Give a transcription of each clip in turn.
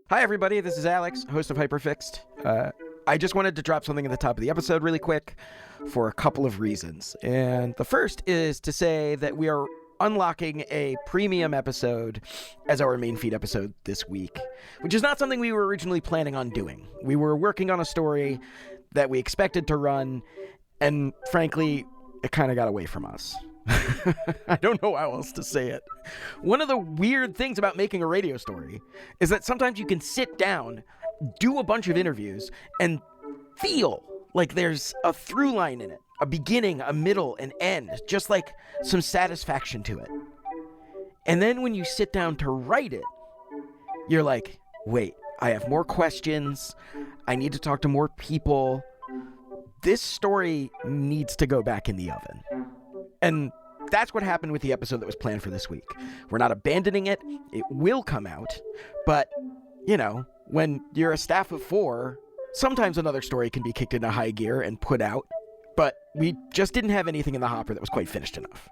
Hi, everybody. This is Alex, host of Hyperfixed. I just wanted to drop something at the top of the episode really quick for a couple of reasons. And the first is to say that we are unlocking a premium episode as our main feed episode this week, which is not something we were originally planning on doing. We were working on a story that we expected to run, and frankly, it kind of got away from us. I don't know how else to say it. One of the weird things about making a radio story is that sometimes you can sit down, do a bunch of interviews, and feel like there's a through line in it, a beginning, a middle, an end, just like some satisfaction to it. And then when you sit down to write it, you're like, wait, I have more questions. I need to talk to more people. This story needs to go back in the oven. And that's what happened with the episode that was planned for this week. We're not abandoning it. It will come out. But, you know, when you're a staff of 4, sometimes another story can be kicked into high gear and put out. But we just didn't have anything in the hopper that was quite finished enough.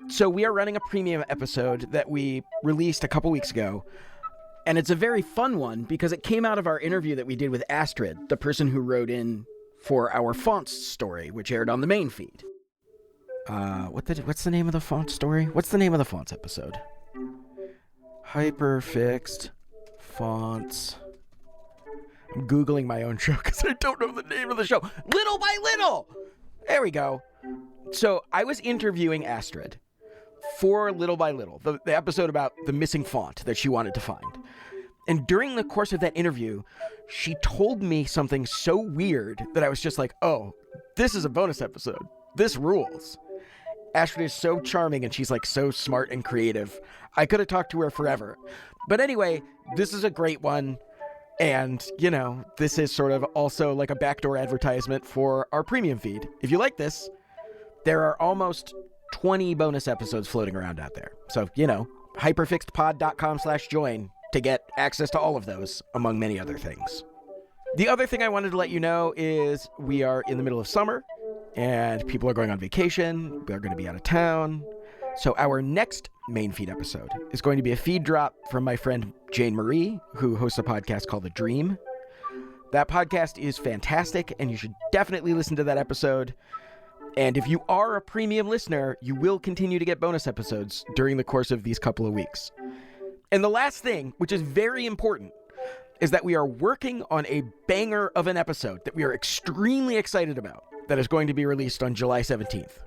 So we are running a premium episode that we released a couple weeks ago. And it's a very fun one because it came out of our interview that we did with Astrid, the person who wrote in for our fonts story, which aired on the main feed. What's the name of the font story? What's the name of the fonts episode? Hyperfixed fonts. I'm Googling my own show because I don't know the name of the show. Little by Little! There we go. So I was interviewing Astrid for Little by Little, the episode about the missing font that she wanted to find. And during the course of that interview, she told me something so weird that I was just like, oh, this is a bonus episode. This rules. Astrid is so charming and she's like so smart and creative. I could have talked to her forever. But anyway, this is a great one. And, you know, this is sort of also like a backdoor advertisement for our premium feed. If you like this, there are almost 20 bonus episodes floating around out there. So, you know, hyperfixedpod.com/join to get access to all of those, among many other things. The other thing I wanted to let you know is we are in the middle of summer and people are going on vacation. We're going to be out of town. So our next main feed episode is going to be a feed drop from my friend Jane Marie, who hosts a podcast called The Dream. That podcast is fantastic, and you should definitely listen to that episode. And if you are a premium listener, you will continue to get bonus episodes during the course of these couple of weeks. And the last thing, which is very important, is that we are working on a banger of an episode that we are extremely excited about that is going to be released on July 17th.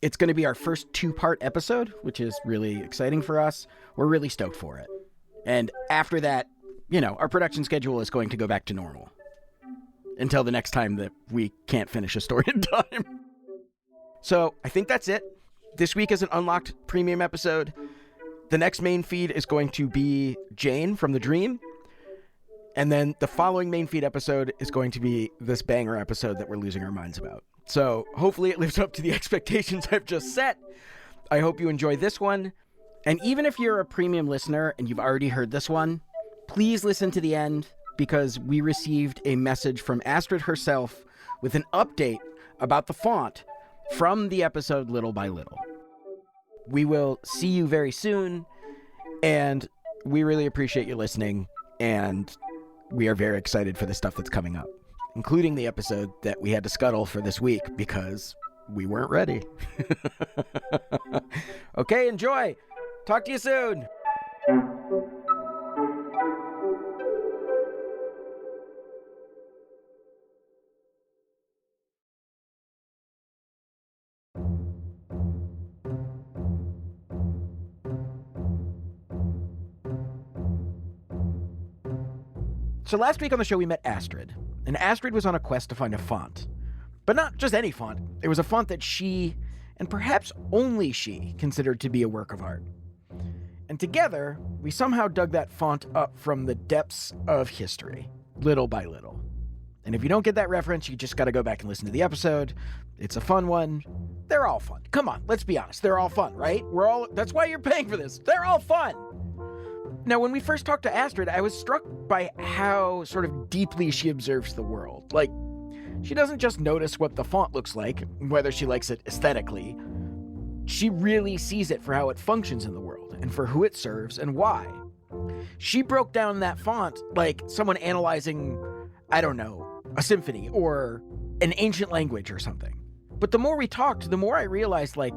It's going to be our first 2-part episode, which is really exciting for us. We're really stoked for it. And after that, you know, our production schedule is going to go back to normal until the next time that we can't finish a story in time. So I think that's it. This week is an unlocked premium episode. The next main feed is going to be Jane from The Dream. And then the following main feed episode is going to be this banger episode that we're losing our minds about. So hopefully it lives up to the expectations I've just set. I hope you enjoy this one. And even if you're a premium listener and you've already heard this one, please listen to the end because we received a message from Astrid herself with an update about the font from the episode Little by Little. We will see you very soon, and we really appreciate you listening, and we are very excited for the stuff that's coming up, including the episode that we had to scuttle for this week because we weren't ready. Okay, enjoy. Talk to you soon. So last week on the show, we met Astrid, and Astrid was on a quest to find a font. But not just any font. It was a font that she, and perhaps only she, considered to be a work of art. And together, we somehow dug that font up from the depths of history, little by little. And if you don't get that reference, you just gotta go back and listen to the episode. It's a fun one. They're all fun. Come on, let's be honest. They're all fun, right? That's why you're paying for this. They're all fun. Now, when we first talked to Astrid, I was struck by how sort of deeply she observes the world. Like, she doesn't just notice what the font looks like, whether she likes it aesthetically. She really sees it for how it functions in the world, and for who it serves and why. She broke down that font like someone analyzing, I don't know, a symphony or an ancient language or something. But the more we talked, the more I realized, like,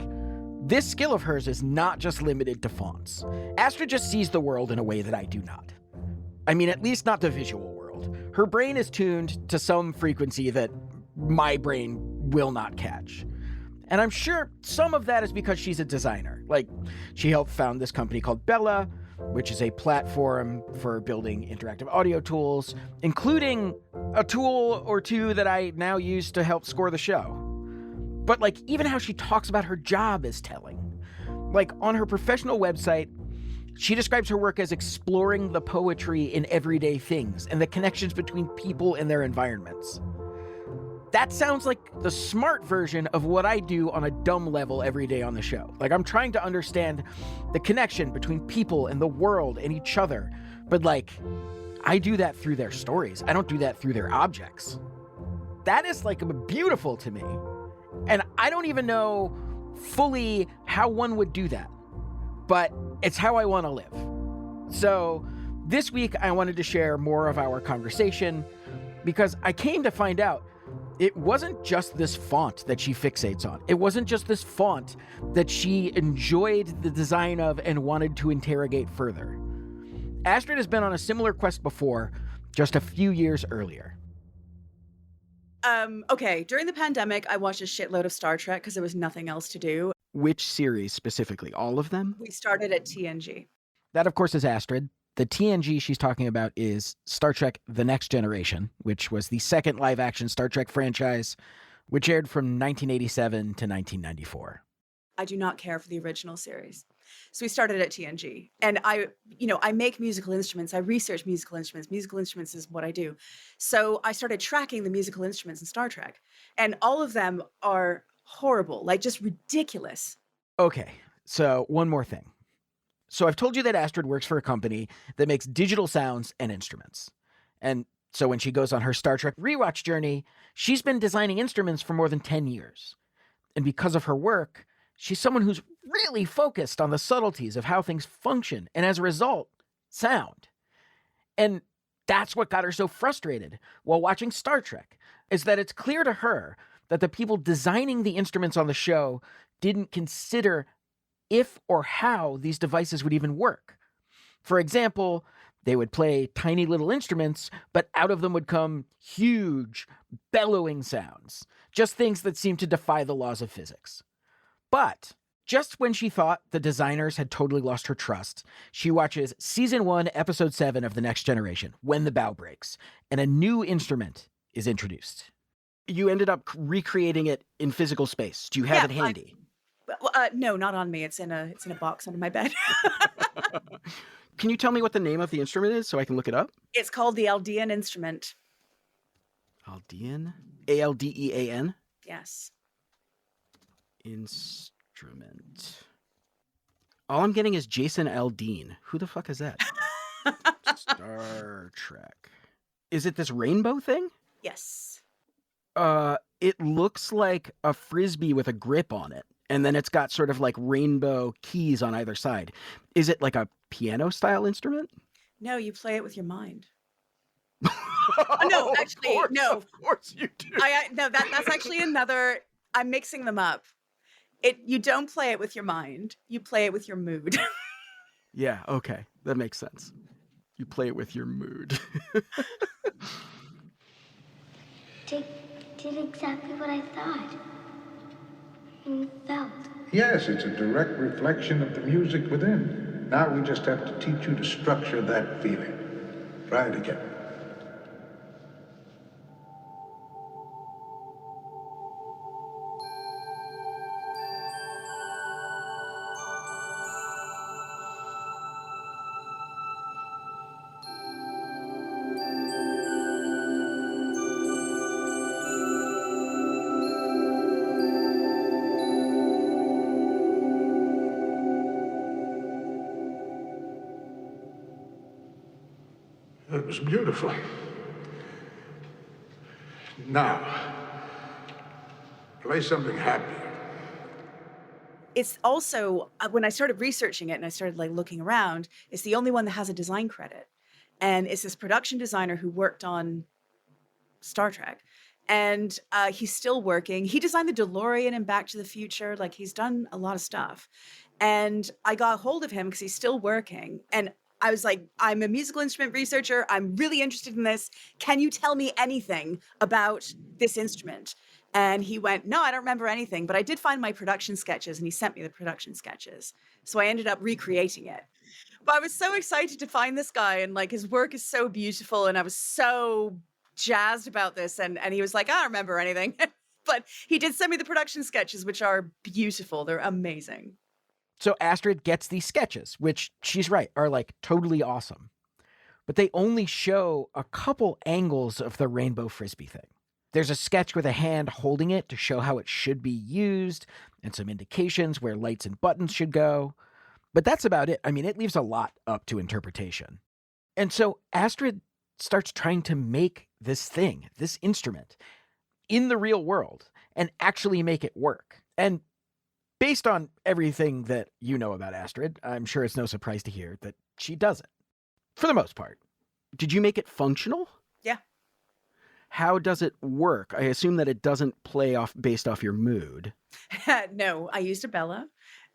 this skill of hers is not just limited to fonts. Astrid just sees the world in a way that I do not. I mean, at least not the visual world. Her brain is tuned to some frequency that my brain will not catch. And I'm sure some of that is because she's a designer. Like, she helped found this company called Bella, which is a platform for building interactive audio tools, including a tool or two that I now use to help score the show. But, like, even how she talks about her job is telling. Like, on her professional website, she describes her work as exploring the poetry in everyday things and the connections between people and their environments. That sounds like the smart version of what I do on a dumb level every day on the show. Like, I'm trying to understand the connection between people and the world and each other. But, like, I do that through their stories. I don't do that through their objects. That is, like, beautiful to me. And I don't even know fully how one would do that. But it's how I want to live. So this week, I wanted to share more of our conversation because I came to find out it wasn't just this font that she fixates on. It wasn't just this font that she enjoyed the design of and wanted to interrogate further. Astrid has been on a similar quest before, just a few years earlier. Okay, during the pandemic, I watched a shitload of Star Trek because there was nothing else to do. Which series specifically? All of them? We started at TNG. That, of course, is Astrid. The TNG she's talking about is Star Trek The Next Generation, which was the second live-action Star Trek franchise, which aired from 1987 to 1994. I do not care for the original series. So we started at TNG. And I make musical instruments. I research musical instruments. Musical instruments is what I do. So I started tracking the musical instruments in Star Trek. And all of them are horrible, like just ridiculous. Okay, so one more thing. So I've told you that Astrid works for a company that makes digital sounds and instruments. And so when she goes on her Star Trek rewatch journey, she's been designing instruments for more than 10 years. And because of her work, she's someone who's really focused on the subtleties of how things function, and as a result, sound. And that's what got her so frustrated while watching Star Trek, is that it's clear to her that the people designing the instruments on the show didn't consider if or how these devices would even work. For example, they would play tiny little instruments, but out of them would come huge, bellowing sounds, just things that seemed to defy the laws of physics. But just when she thought the designers had totally lost her trust, she watches Season 1, Episode 7 of The Next Generation, When the Bow Breaks, and a new instrument is introduced. You ended up recreating it in physical space. Do you have it handy? No, not on me. It's in a box under my bed. Can you tell me what the name of the instrument is so I can look it up? It's called the Aldean Instrument. Aldean? A-L-D-E-A-N? Yes. Instrument. All I'm getting is Jason Aldean. Who the fuck is that? Star Trek. Is it this rainbow thing? Yes. It looks like a frisbee with a grip on it. And then it's got sort of like rainbow keys on either side. Is it like a piano-style instrument? No, you play it with your mind. No, actually, no. Of course you do. No, that's actually another. I'm mixing them up. You don't play it with your mind. You play it with your mood. Yeah, okay. That makes sense. You play it with your mood. Did exactly what I thought. And felt. Yes, it's a direct reflection of the music within. Now we just have to teach you to structure that feeling. Try it again. It was beautiful. Now, play something happier. it's also, when I started researching it and I started like looking around, it's the only one that has a design credit. And it's this production designer who worked on Star Trek. And he's still working. He designed the DeLorean and Back to the Future. Like, he's done a lot of stuff. And I got a hold of him because he's still working. And I was like, I'm a musical instrument researcher. I'm really interested in this. Can you tell me anything about this instrument? And he went, no, I don't remember anything, but I did find my production sketches, and he sent me the production sketches. So I ended up recreating it. But I was so excited to find this guy, and like his work is so beautiful, and I was so jazzed about this. And he was like, I don't remember anything. But he did send me the production sketches, which are beautiful. They're amazing. So Astrid gets these sketches, which she's right, are like totally awesome. But they only show a couple angles of the rainbow frisbee thing. There's a sketch with a hand holding it to show how it should be used, and some indications where lights and buttons should go. But that's about it. I mean, it leaves a lot up to interpretation. And so Astrid starts trying to make this thing, this instrument, in the real world and actually make it work. And based on everything that you know about Astrid, I'm sure it's no surprise to hear that she does it. For the most part. Did you make it functional? Yeah. How does it work? I assume that it doesn't play off based off your mood. No, I used a Bella.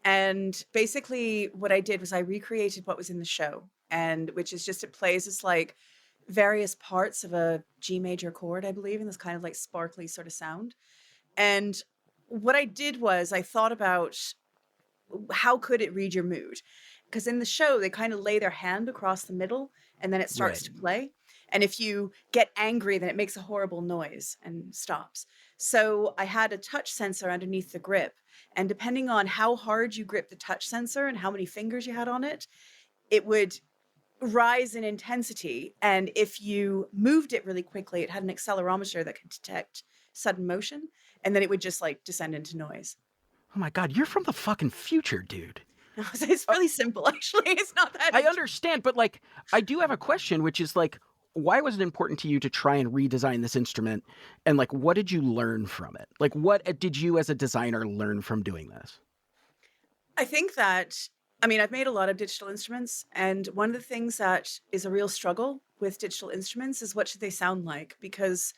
And basically what I did was I recreated what was in the show, and which is just, it plays as like various parts of a G major chord, I believe, in this kind of like sparkly sort of sound. And what I did was I thought about how could it read your mood? Because in the show, they kind of lay their hand across the middle and then it starts to play. And if you get angry, then it makes a horrible noise and stops. So I had a touch sensor underneath the grip. And depending on how hard you grip the touch sensor and how many fingers you had on it, it would rise in intensity. And if you moved it really quickly, it had an accelerometer that could detect sudden motion. And then it would just like descend into noise. Oh my God, you're from the fucking future, dude. It's really simple, actually. It's not that. I understand, but like, I do have a question, which is like, why was it important to you to try and redesign this instrument? And like, what did you learn from it? Like, what did you as a designer learn from doing this? I think that, I mean, I've made a lot of digital instruments, and one of the things that is a real struggle with digital instruments is what should they sound like? Because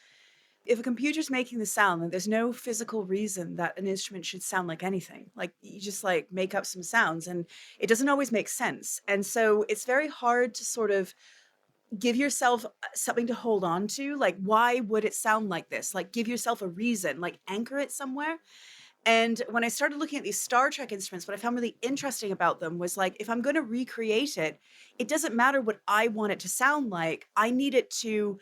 if a computer's making the sound, then there's no physical reason that an instrument should sound like anything. Like, you just like make up some sounds, and it doesn't always make sense. And so it's very hard to sort of give yourself something to hold on to. Like, why would it sound like this? Like, give yourself a reason, like anchor it somewhere. And when I started looking at these Star Trek instruments, what I found really interesting about them was like, if I'm going to recreate it, it doesn't matter what I want it to sound like. I need it to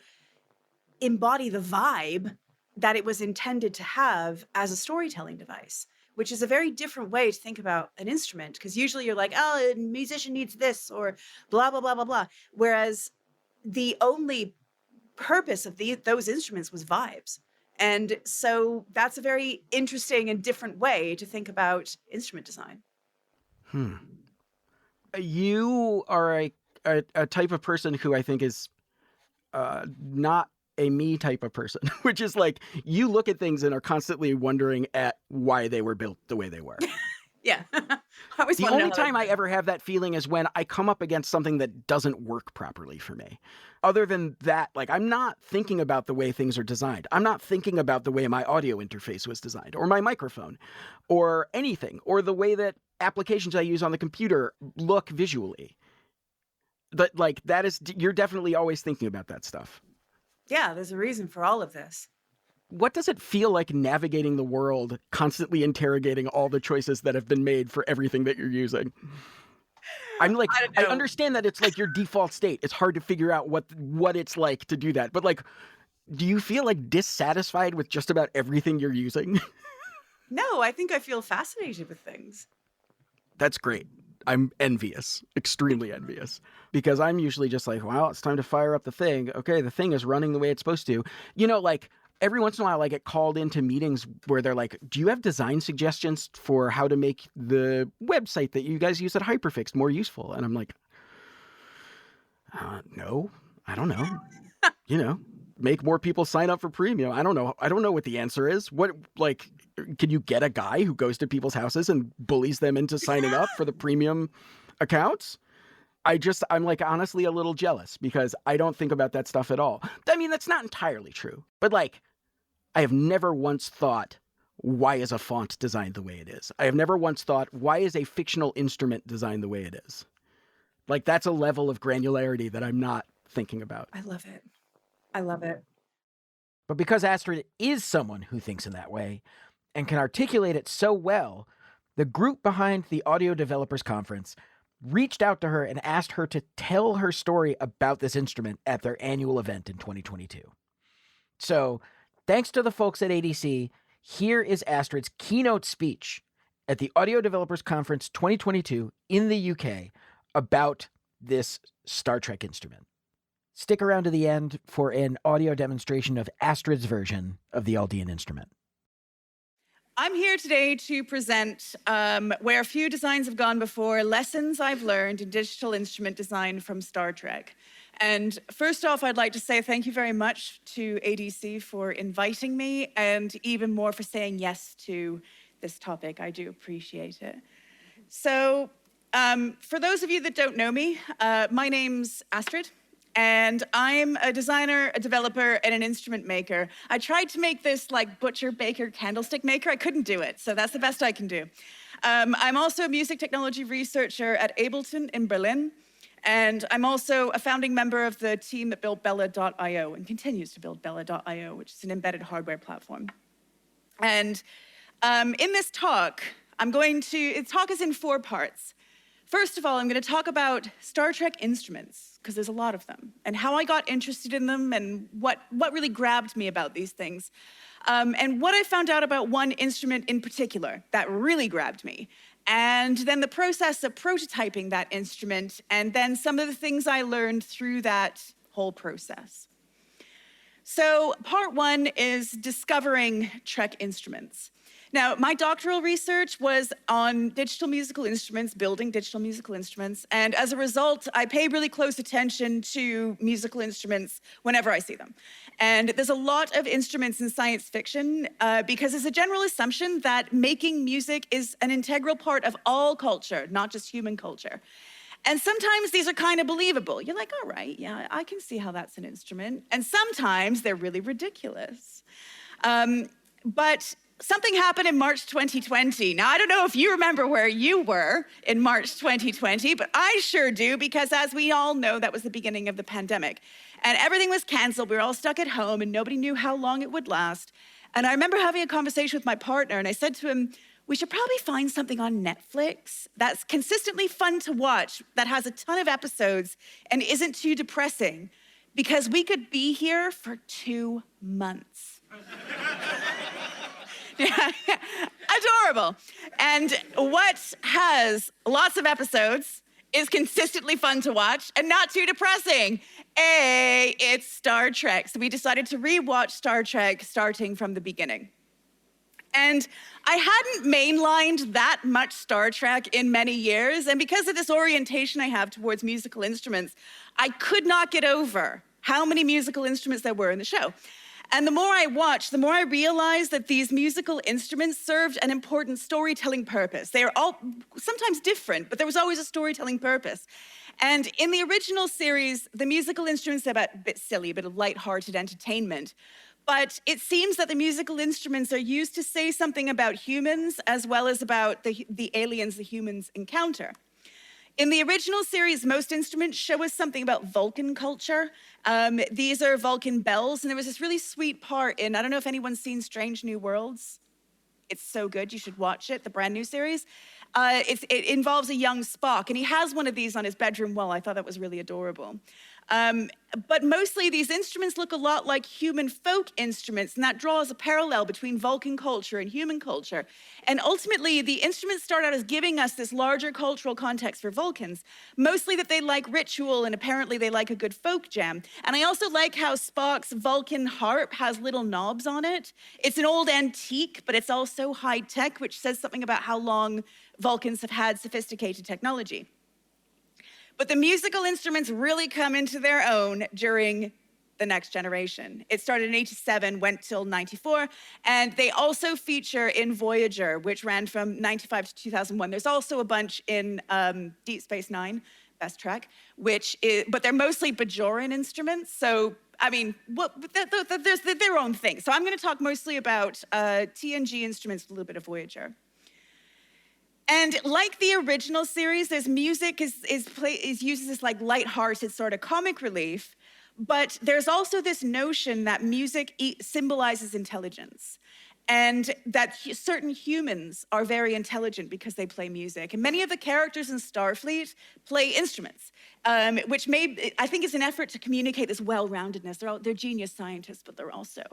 embody the vibe that it was intended to have as a storytelling device, which is a very different way to think about an instrument. Because usually you're like, oh, a musician needs this or blah, blah, blah, blah, blah. Whereas the only purpose of those instruments was vibes. And so that's a very interesting and different way to think about instrument design. You are a type of person who I think is not a me type of person, which is like, you look at things and are constantly wondering at why they were built the way they were. Yeah. The only time I ever have that feeling is when I come up against something that doesn't work properly for me. Other than that, like, I'm not thinking about the way things are designed. I'm not thinking about the way my audio interface was designed, or my microphone, or anything, or the way that applications I use on the computer look visually. But like, you're definitely always thinking about that stuff. Yeah, there's a reason for all of this. What does it feel like navigating the world, constantly interrogating all the choices that have been made for everything that you're using? I'm like, I understand that it's like your default state. It's hard to figure out what it's like to do that. But like, do you feel like dissatisfied with just about everything you're using? No, I think I feel fascinated with things. That's great. I'm envious, extremely envious, because I'm usually just like, well, it's time to fire up the thing. Okay, the thing is running the way it's supposed to. You know, like, every once in a while I get called into meetings where they're like, do you have design suggestions for how to make the website that you guys use at Hyperfixed more useful? And I'm like, no, I don't know. You know, make more people sign up for premium. I don't know. I don't know what the answer is. What, like, Can you get a guy who goes to people's houses and bullies them into signing up for the premium accounts? I'm like honestly a little jealous because I don't think about that stuff at all. I mean, that's not entirely true, but like, I have never once thought, why is a font designed the way it is? I have never once thought, why is a fictional instrument designed the way it is? Like, that's a level of granularity that I'm not thinking about. I love it. I love it. But because Astrid is someone who thinks in that way and can articulate it so well, the group behind the Audio Developers Conference reached out to her and asked her to tell her story about this instrument at their annual event in 2022. So, thanks to the folks at ADC, here is Astrid's keynote speech at the Audio Developers Conference 2022 in the UK about this Star Trek instrument. Stick around to the end for an audio demonstration of Astrid's version of the Aldean Instrument. I'm here today to present Where Few Designs Have Gone Before, Lessons I've Learned in Digital Instrument Design from Star Trek. And first off, I'd like to say thank you very much to ADC for inviting me and even more for saying yes to this topic. I do appreciate it. So for those of you that don't know me, my name's Astrid. And I'm a designer, a developer, and an instrument maker. I tried to make this like butcher, baker, candlestick maker. I couldn't do it, so that's the best I can do. I'm also a music technology researcher at Ableton in Berlin. And I'm also a founding member of the team that built Bella.io and continues to build Bella.io, which is an embedded hardware platform. And in this talk, the talk is in 4 parts. First of all, I'm going to talk about Star Trek instruments, because there's a lot of them, and how I got interested in them and what really grabbed me about these things. And what I found out about one instrument in particular that really grabbed me. And then the process of prototyping that instrument, and then some of the things I learned through that whole process. So part 1 is discovering Trek instruments. Now, my doctoral research was on digital musical instruments, building digital musical instruments, and as a result, I pay really close attention to musical instruments whenever I see them. And there's a lot of instruments in science fiction because it's a general assumption that making music is an integral part of all culture, not just human culture. And sometimes these are kind of believable. You're like, all right, yeah, I can see how that's an instrument. And sometimes they're really ridiculous. But something happened in March 2020. Now, I don't know if you remember where you were in March 2020, but I sure do, because as we all know, that was the beginning of the pandemic. And everything was canceled. We were all stuck at home, and nobody knew how long it would last. And I remember having a conversation with my partner, and I said to him, we should probably find something on Netflix that's consistently fun to watch, that has a ton of episodes and isn't too depressing, because we could be here for 2 months. Yeah, adorable. And what has lots of episodes, is consistently fun to watch, and not too depressing? It's Star Trek. So we decided to rewatch Star Trek starting from the beginning. And I hadn't mainlined that much Star Trek in many years, and because of this orientation I have towards musical instruments, I could not get over how many musical instruments there were in the show. And the more I watched, the more I realized that these musical instruments served an important storytelling purpose. They are all sometimes different, but there was always a storytelling purpose. And in the original series, the musical instruments are a bit silly, a bit of lighthearted entertainment. But it seems that the musical instruments are used to say something about humans as well as about the aliens the humans encounter. In the original series, most instruments show us something about Vulcan culture. These are Vulcan bells, and there was this really sweet part in, I don't know if anyone's seen Strange New Worlds. It's so good, you should watch it, the brand new series. It involves a young Spock, and he has one of these on his bedroom wall. I thought that was really adorable. But mostly these instruments look a lot like human folk instruments, and that draws a parallel between Vulcan culture and human culture. And ultimately, the instruments start out as giving us this larger cultural context for Vulcans, mostly that they like ritual, and apparently they like a good folk jam. And I also like how Spock's Vulcan harp has little knobs on it. It's an old antique, but it's also high tech, which says something about how long Vulcans have had sophisticated technology. But the musical instruments really come into their own during the next generation. It started in 87, went till 94, and they also feature in Voyager, which ran from 95 to 2001. There's also a bunch in Deep Space Nine, Best Trek, but they're mostly Bajoran instruments. So, I mean, there's their own thing. So I'm going to talk mostly about TNG instruments, a little bit of Voyager. And like the original series, there's music is used as like lighthearted sort of comic relief. But there's also this notion that music symbolizes intelligence, and that certain humans are very intelligent because they play music. And many of the characters in Starfleet play instruments, which I think is an effort to communicate this well-roundedness. They're genius scientists, but they're also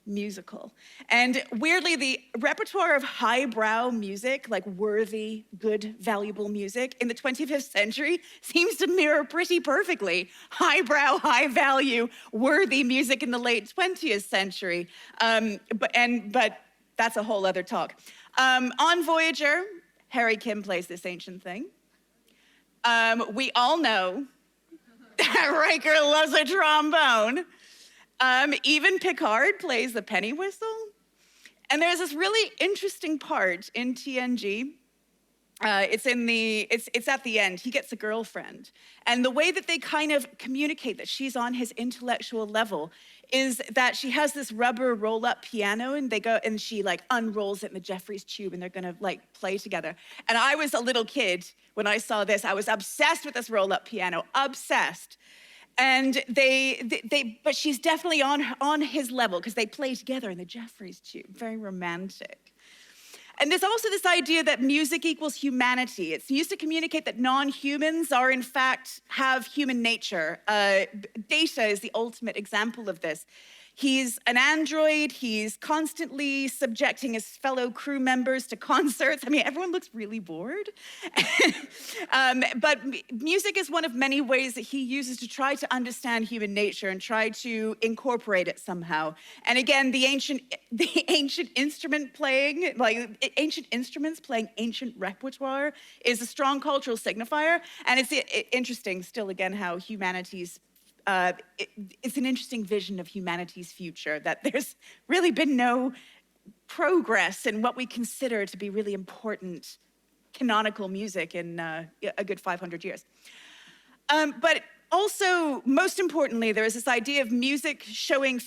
musical. And weirdly, the repertoire of highbrow music, like worthy, good, valuable music in the 25th century seems to mirror pretty perfectly highbrow, high value, worthy music in the late 20th century. But that's a whole other talk. On Voyager, Harry Kim plays this ancient thing. We all know that Riker loves a trombone. Even Picard plays the penny whistle. And there's this really interesting part in TNG. It's at the end. He gets a girlfriend. And the way that they kind of communicate that she's on his intellectual level is that she has this rubber roll-up piano, and she like unrolls it in the Jeffries tube, and they're gonna like play together. And I was a little kid when I saw this. I was obsessed with this roll-up piano, obsessed. And but she's definitely on his level because they play together in the Jeffries tube. Very romantic. And there's also this idea that music equals humanity. It's used to communicate that non-humans are in fact have human nature. Data is the ultimate example of this. He's an android. He's constantly subjecting his fellow crew members to concerts. I mean, everyone looks really bored. But music is one of many ways that he uses to try to understand human nature and try to incorporate it somehow. And again, the ancient instrument playing, like ancient instruments playing ancient repertoire, is a strong cultural signifier. And it's interesting, still again, how humanity's it's an interesting vision of humanity's future, that there's really been no progress in what we consider to be really important canonical music in a good 500 years. But also, most importantly, there is this idea of music showing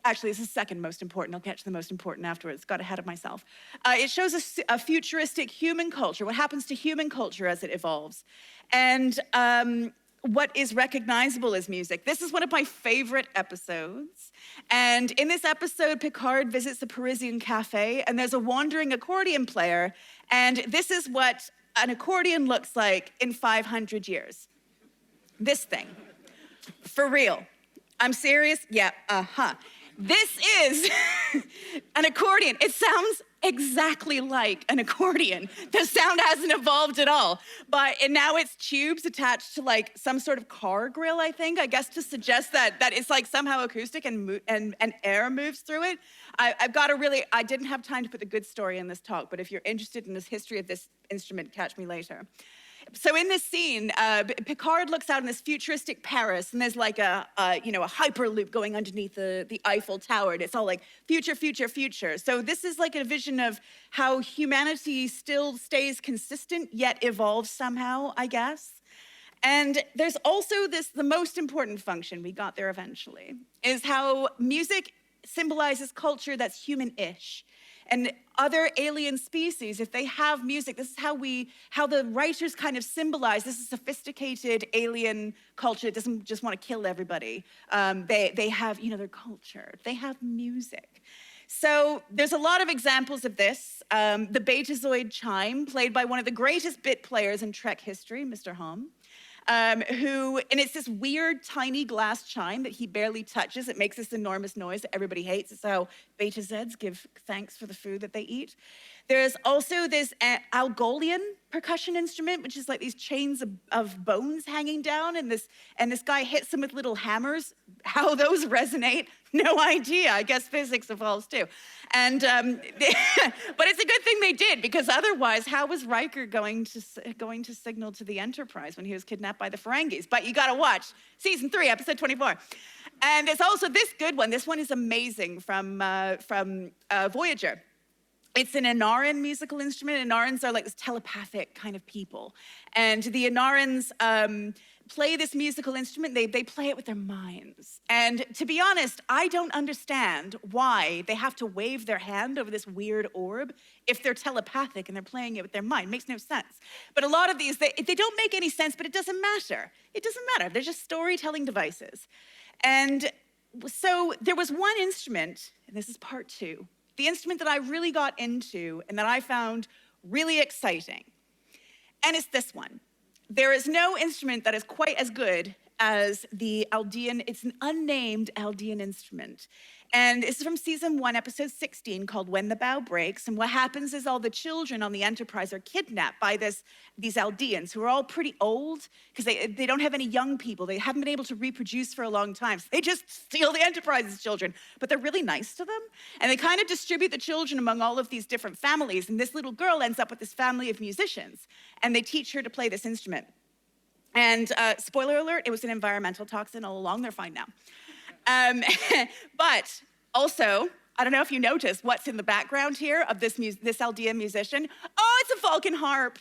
actually, this is second most important. I'll catch the most important afterwards. Got ahead of myself. It shows a futuristic human culture, what happens to human culture as it evolves. And what is recognizable as music. This is one of my favorite episodes. And in this episode, Picard visits the Parisian cafe, and there's a wandering accordion player. And this is what an accordion looks like in 500 years. This thing. For real. I'm serious? Yeah, This is an accordion. It sounds exactly like an accordion. The sound hasn't evolved at all. And now it's tubes attached to like some sort of car grill, I think, I guess, to suggest that it's like somehow acoustic and air moves through it. I didn't have time to put the good story in this talk, but if you're interested in this history of this instrument, catch me later. So in this scene, Picard looks out in this futuristic Paris, and there's like a hyperloop going underneath the Eiffel Tower, and it's all like future, future, future. So this is like a vision of how humanity still stays consistent, yet evolves somehow, I guess. And there's also the most important function, we got there eventually, is how music symbolizes culture that's human-ish. And other alien species, if they have music, this is how the writers kind of symbolize this is sophisticated alien culture that doesn't just want to kill everybody. They have, their culture. They have music. So there's a lot of examples of this. The Betazoid chime, played by one of the greatest bit players in Trek history, Mr. Hom. And it's this weird tiny glass chime that he barely touches. It makes this enormous noise that everybody hates. It's how Beta Zeds give thanks for the food that they eat. There's also this Algolian percussion instrument, which is like these chains of bones hanging down, and this guy hits them with little hammers. How those resonate, no idea. I guess physics evolves too. And but it's a good thing they did, because otherwise, how was Riker going to signal to the Enterprise when he was kidnapped by the Ferengis? But you got to watch season 3, episode 24. And there's also this good one. This one is amazing from Voyager. It's an Inaran musical instrument. Inarans are like this telepathic kind of people. And the Inarans play this musical instrument. They play it with their minds. And to be honest, I don't understand why they have to wave their hand over this weird orb if they're telepathic and they're playing it with their mind. It makes no sense. But a lot of these, they don't make any sense, but it doesn't matter. It doesn't matter. They're just storytelling devices. And so there was one instrument, and this is part 2, the instrument that I really got into and that I found really exciting. And it's this one. There is no instrument that is quite as good as the Aldean. It's an unnamed Aldean instrument. And it's from season 1, episode 16, called When the Bow Breaks. And what happens is all the children on the Enterprise are kidnapped by these Aldeans, who are all pretty old, because they don't have any young people. They haven't been able to reproduce for a long time. So they just steal the Enterprise's children. But they're really nice to them. And they kind of distribute the children among all of these different families. And this little girl ends up with this family of musicians. And they teach her to play this instrument. And spoiler alert, it was an environmental toxin all along. They're fine now. But also, I don't know if you noticed what's in the background here of this Aldean musician. Oh, it's a Vulcan harp.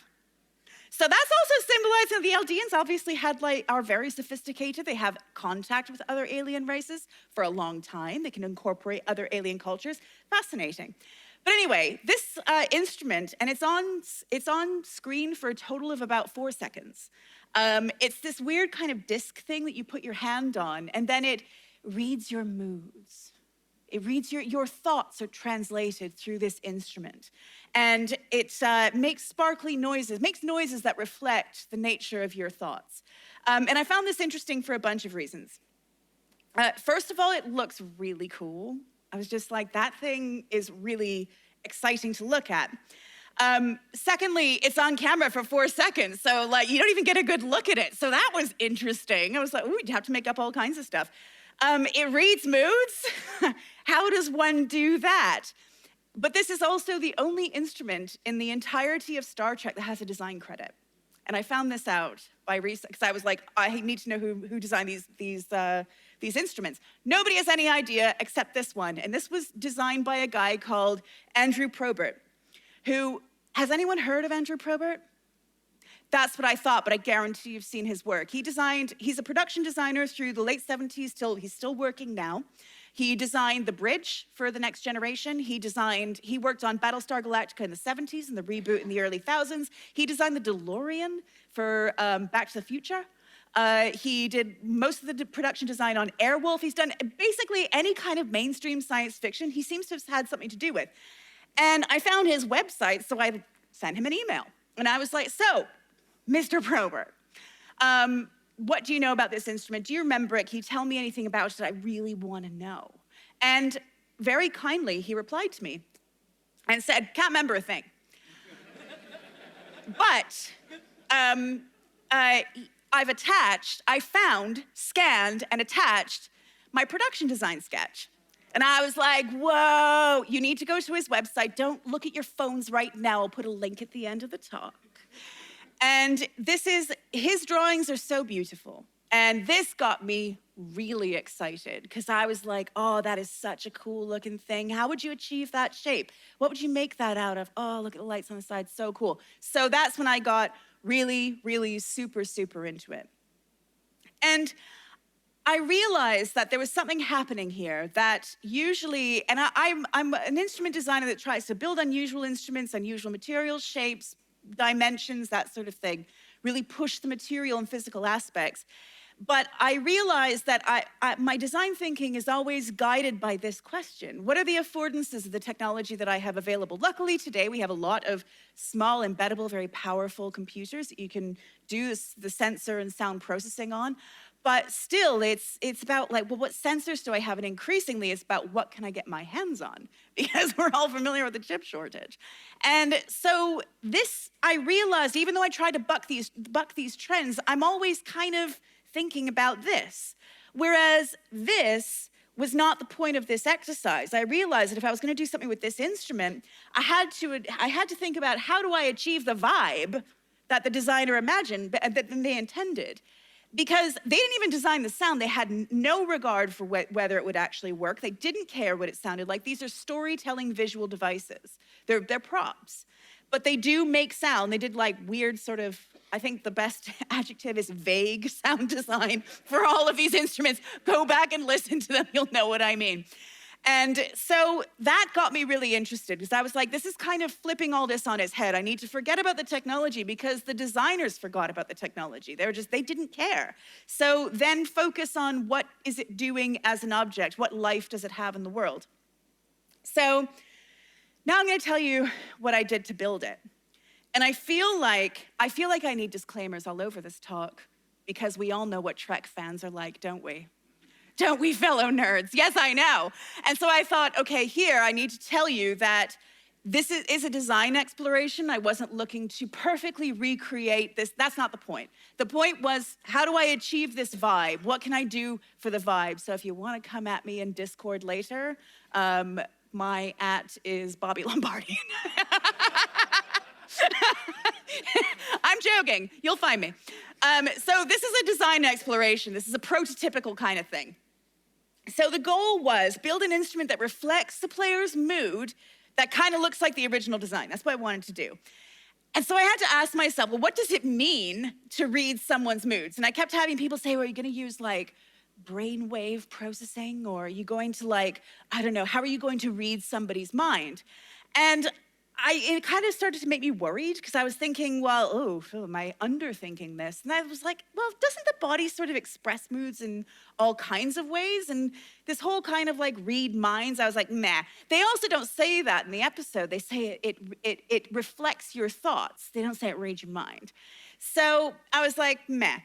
So that's also symbolizing the Aldeans obviously are very sophisticated. They have contact with other alien races for a long time. They can incorporate other alien cultures. Fascinating. But anyway, this instrument, and it's on screen for a total of about 4 seconds. It's this weird kind of disc thing that you put your hand on, and then it reads your moods. It reads your thoughts are translated through this instrument. And it makes sparkly noises, makes noises that reflect the nature of your thoughts. And I found this interesting for a bunch of reasons. First of all, it looks really cool. I was just like, that thing is really exciting to look at. Secondly, it's on camera for 4 seconds. So like, you don't even get a good look at it. So that was interesting. I was like, ooh, you'd have to make up all kinds of stuff. It reads moods. How does one do that? But this is also the only instrument in the entirety of Star Trek that has a design credit. And I found this out by research, because I was like, I need to know who designed these instruments. Nobody has any idea except this one. And this was designed by a guy called Andrew Probert, who, has anyone heard of Andrew Probert? That's what I thought, but I guarantee you've seen his work. He's a production designer through the late 70s till he's still working now. He designed the bridge for The Next Generation. He worked on Battlestar Galactica in the 70s and the reboot in the early 2000s. He designed the DeLorean for Back to the Future. He did most of the production design on Airwolf. He's done basically any kind of mainstream science fiction he seems to have had something to do with. And I found his website, so I sent him an email. And I was like, so, Mr. Probert, what do you know about this instrument? Do you remember it? Can you tell me anything about it? I really want to know. And very kindly, he replied to me and said, can't remember a thing. But I found, scanned, and attached my production design sketch. And I was like, whoa, you need to go to his website. Don't look at your phones right now. I'll put a link at the end of the talk. And his drawings are so beautiful. And this got me really excited, because I was like, oh, that is such a cool looking thing. How would you achieve that shape? What would you make that out of? Oh, look at the lights on the side, so cool. So that's when I got really, really super, super into it. And I realized that there was something happening here that usually, and I'm an instrument designer that tries to build unusual instruments, unusual materials, shapes, dimensions, that sort of thing, really push the material and physical aspects. But I realized that my design thinking is always guided by this question. What are the affordances of the technology that I have available? Luckily, today, we have a lot of small, embeddable, very powerful computers that you can do the sensor and sound processing on. But still, it's about like, well, what sensors do I have? And increasingly, it's about what can I get my hands on? Because we're all familiar with the chip shortage. And so this, I realized, even though I tried to buck these trends, I'm always kind of thinking about this. Whereas this was not the point of this exercise. I realized that if I was going to do something with this instrument, I had to think about how do I achieve the vibe that the designer imagined, that they intended. Because they didn't even design the sound. They had no regard for whether it would actually work. They didn't care what it sounded like. These are storytelling visual devices. They're props. But they do make sound. They did like weird sort of, I think the best adjective is vague sound design for all of these instruments. Go back and listen to them. You'll know what I mean. And so that got me really interested because I was like, this is kind of flipping all this on its head. I need to forget about the technology because the designers forgot about the technology. They didn't care. So then focus on what is it doing as an object? What life does it have in the world? So now I'm going to tell you what I did to build it. And I feel like I need disclaimers all over this talk because we all know what Trek fans are like, don't we? Don't we, fellow nerds? Yes, I know. And so I thought, okay, here, I need to tell you that this is a design exploration. I wasn't looking to perfectly recreate this. That's not the point. The point was, how do I achieve this vibe? What can I do for the vibe? So if you want to come at me in Discord later, my @ is Bobby Lombardi. I'm joking. You'll find me. So this is a design exploration. This is a prototypical kind of thing. So the goal was build an instrument that reflects the player's mood that kind of looks like the original design. That's what I wanted to do. And so I had to ask myself, well, what does it mean to read someone's moods? And I kept having people say, well, are you going to use like brainwave processing? Or are you going to like, I don't know, how are you going to read somebody's mind? And it kind of started to make me worried because I was thinking, well, am I underthinking this? And I was like, well, doesn't the body sort of express moods in all kinds of ways? And this whole kind of like read minds, I was like, nah. They also don't say that in the episode. They say it reflects your thoughts. They don't say it reads your mind. So I was like, meh.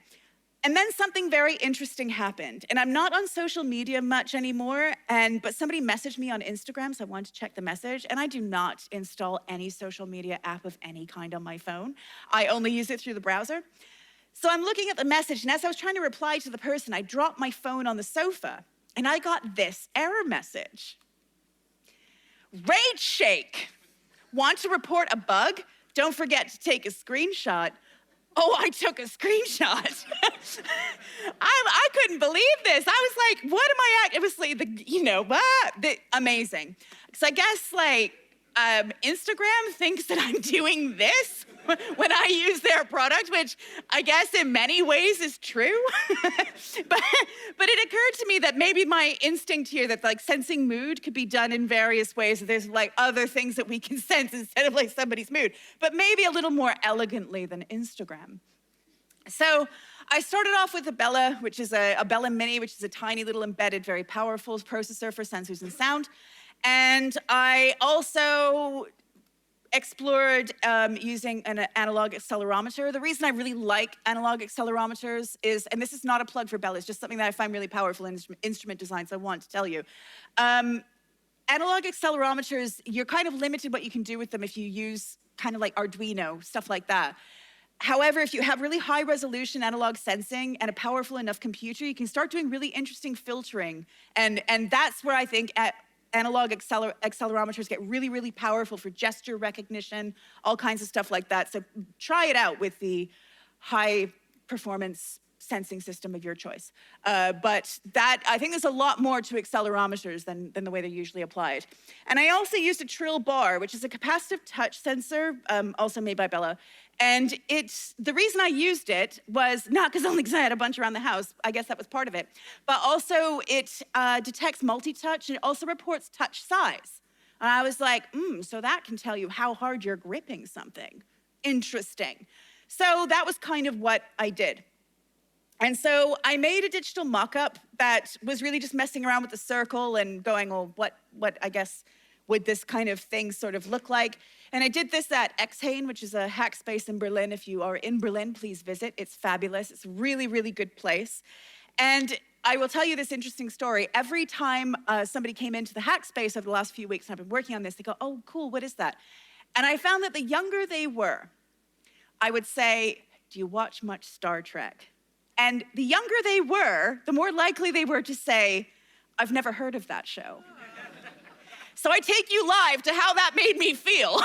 And then something very interesting happened. And I'm not on social media much anymore, but somebody messaged me on Instagram, so I wanted to check the message. And I do not install any social media app of any kind on my phone. I only use it through the browser. So I'm looking at the message, and as I was trying to reply to the person, I dropped my phone on the sofa, and I got this error message. Rage shake. Want to report a bug? Don't forget to take a screenshot. Oh, I took a screenshot. I couldn't believe this. I was like, what am I at? It was like, amazing. So I guess like Instagram thinks that I'm doing this when I use their product, which I guess in many ways is true. but it occurred to me that maybe my instinct here that like sensing mood could be done in various ways. There's like other things that we can sense instead of like somebody's mood, but maybe a little more elegantly than Instagram. So I started off with a Bella, which is a Bella Mini, which is a tiny little embedded, very powerful processor for sensors and sound. And I also explored using an analog accelerometer. The reason I really like analog accelerometers is, and this is not a plug for Bella, it's just something that I find really powerful in instrument design, so I want to tell you. Analog accelerometers, you're kind of limited what you can do with them if you use kind of like Arduino, stuff like that. However, if you have really high resolution analog sensing and a powerful enough computer, you can start doing really interesting filtering. And that's where I think analog accelerometers get really, really powerful for gesture recognition, all kinds of stuff like that. So try it out with the high performance sensing system of your choice. But I think there's a lot more to accelerometers than the way they're usually applied. And I also used a Trill bar, which is a capacitive touch sensor, also made by Bella. And the reason I used it was not because I had a bunch around the house, I guess that was part of it, but also it detects multi-touch and it also reports touch size. And I was like, so that can tell you how hard you're gripping something. Interesting. So that was kind of what I did. And so I made a digital mock-up that was really just messing around with the circle and going, well, what I guess would this kind of thing sort of look like? And I did this at Exhane, which is a hack space in Berlin. If you are in Berlin, please visit. It's fabulous. It's a really, really good place. And I will tell you this interesting story. Every time somebody came into the hack space over the last few weeks, and I've been working on this, they go, oh, cool, what is that? And I found that the younger they were, I would say, do you watch much Star Trek? And the younger they were, the more likely they were to say, I've never heard of that show. So I take you live to how that made me feel.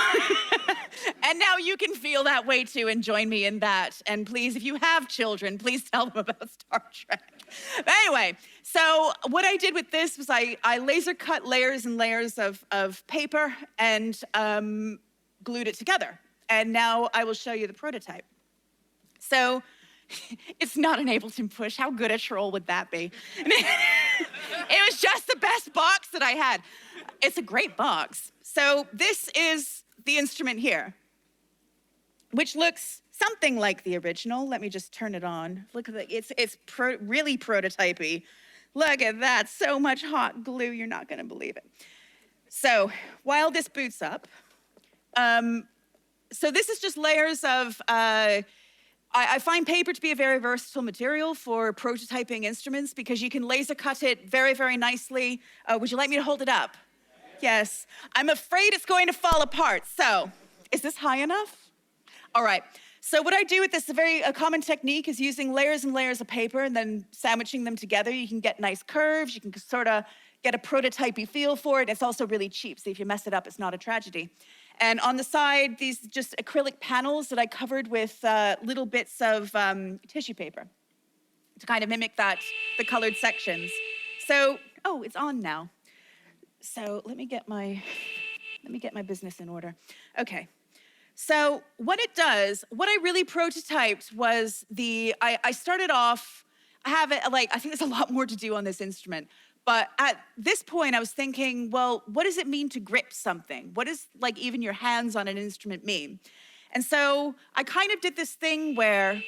And now you can feel that way too and join me in that. And please, if you have children, please tell them about Star Trek. But anyway, so what I did with this was I laser cut layers and layers of paper and glued it together. And now I will show you the prototype. So it's not an Ableton push. How good a troll would that be? It was just the best box that I had. It's a great box. So this is the instrument here, which looks something like the original. Let me just turn it on. Look at that. It's really prototypey. Look at that. So much hot glue. You're not going to believe it. So while this boots up, so this is just layers of, I find paper to be a very versatile material for prototyping instruments because you can laser cut it very, very nicely. Would you like me to hold it up? Yes. I'm afraid it's going to fall apart. So is this high enough? All right. So what I do with this, a common technique is using layers and layers of paper and then sandwiching them together. You can get nice curves. You can sort of get a prototypey feel for it. It's also really cheap. So if you mess it up, it's not a tragedy. And on the side, these just acrylic panels that I covered with little bits of tissue paper to kind of mimic the colored sections. So, oh, it's on now. So let me get my business in order. Okay. So what it does, what I really prototyped was I started off, I think there's a lot more to do on this instrument. But at this point, I was thinking, well, what does it mean to grip something? What does like even your hands on an instrument mean? And so I kind of did this thing where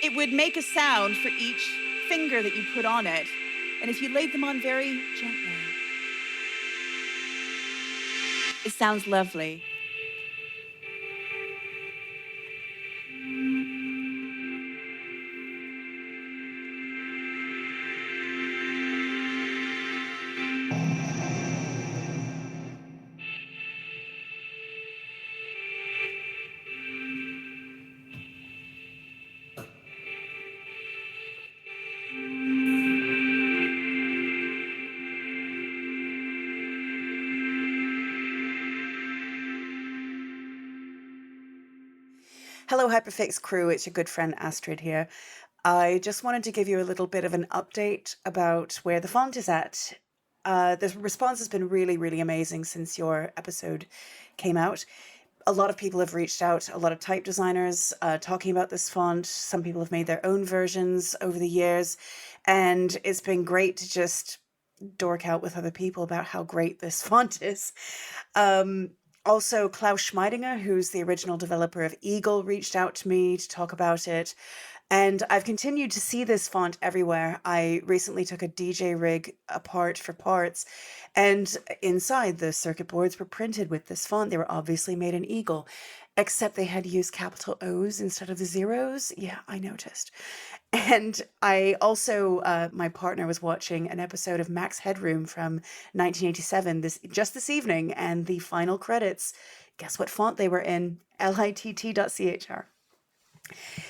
it would make a sound for each finger that you put on it. And if you laid them on very gently, it sounds lovely. Hello, Hyperfixed crew. It's your good friend Astrid here. I just wanted to give you a little bit of an update about where the font is at. The response has been really, really amazing since your episode came out. A lot of people have reached out, a lot of type designers talking about this font. Some people have made their own versions over the years. And it's been great to just dork out with other people about how great this font is. Also, Klaus Schmeidinger, who's the original developer of Eagle, reached out to me to talk about it. And I've continued to see this font everywhere. I recently took a DJ rig apart for parts, and inside the circuit boards were printed with this font. They were obviously made in Eagle, except they had used capital O's instead of the zeros. Yeah, I noticed. And I also, my partner was watching an episode of Max Headroom from 1987 just this evening, and the final credits, guess what font they were in? litt.chr.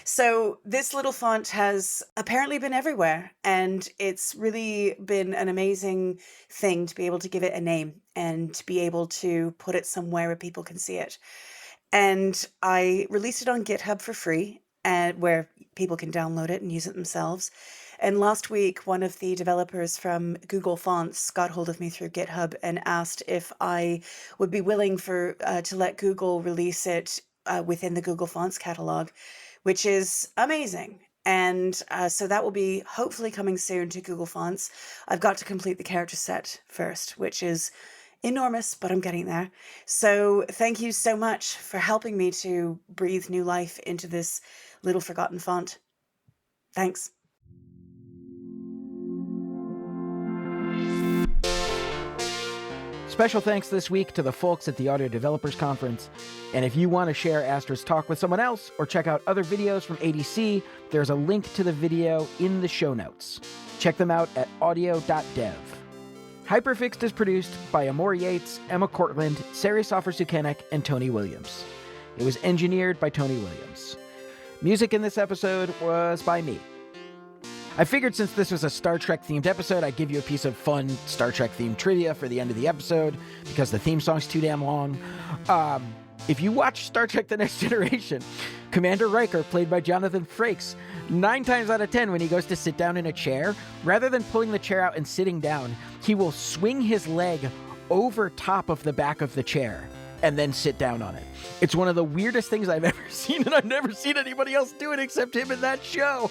So this little font has apparently been everywhere, and it's really been an amazing thing to be able to give it a name and to be able to put it somewhere where people can see it. And I released it on GitHub for free, and where people can download it and use it themselves. And last week, one of the developers from Google Fonts got hold of me through GitHub and asked if I would be willing to let Google release it within the Google Fonts catalog, which is amazing. And so that will be hopefully coming soon to Google Fonts. I've got to complete the character set first, which is enormous, but I'm getting there. So thank you so much for helping me to breathe new life into this little forgotten font. Thanks. Special thanks this week to the folks at the Audio Developers Conference. And if you want to share Astra's talk with someone else or check out other videos from ADC, there's a link to the video in the show notes. Check them out at audio.dev. Hyperfixed is produced by Amor Yates, Emma Cortland, Sari Soffer-Sukenik, and Tony Williams. It was engineered by Tony Williams. Music in this episode was by me. I figured since this was a Star Trek-themed episode, I'd give you a piece of fun Star Trek-themed trivia for the end of the episode, because the theme song's too damn long. If you watch Star Trek The Next Generation, Commander Riker, played by Jonathan Frakes, 9 times out of 10 when he goes to sit down in a chair, rather than pulling the chair out and sitting down, he will swing his leg over top of the back of the chair and then sit down on it. It's one of the weirdest things I've ever seen, and I've never seen anybody else do it except him in that show.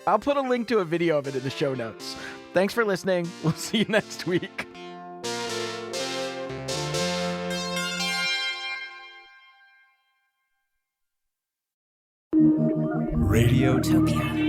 I'll put a link to a video of it in the show notes. Thanks for listening. We'll see you next week. Radiotopia.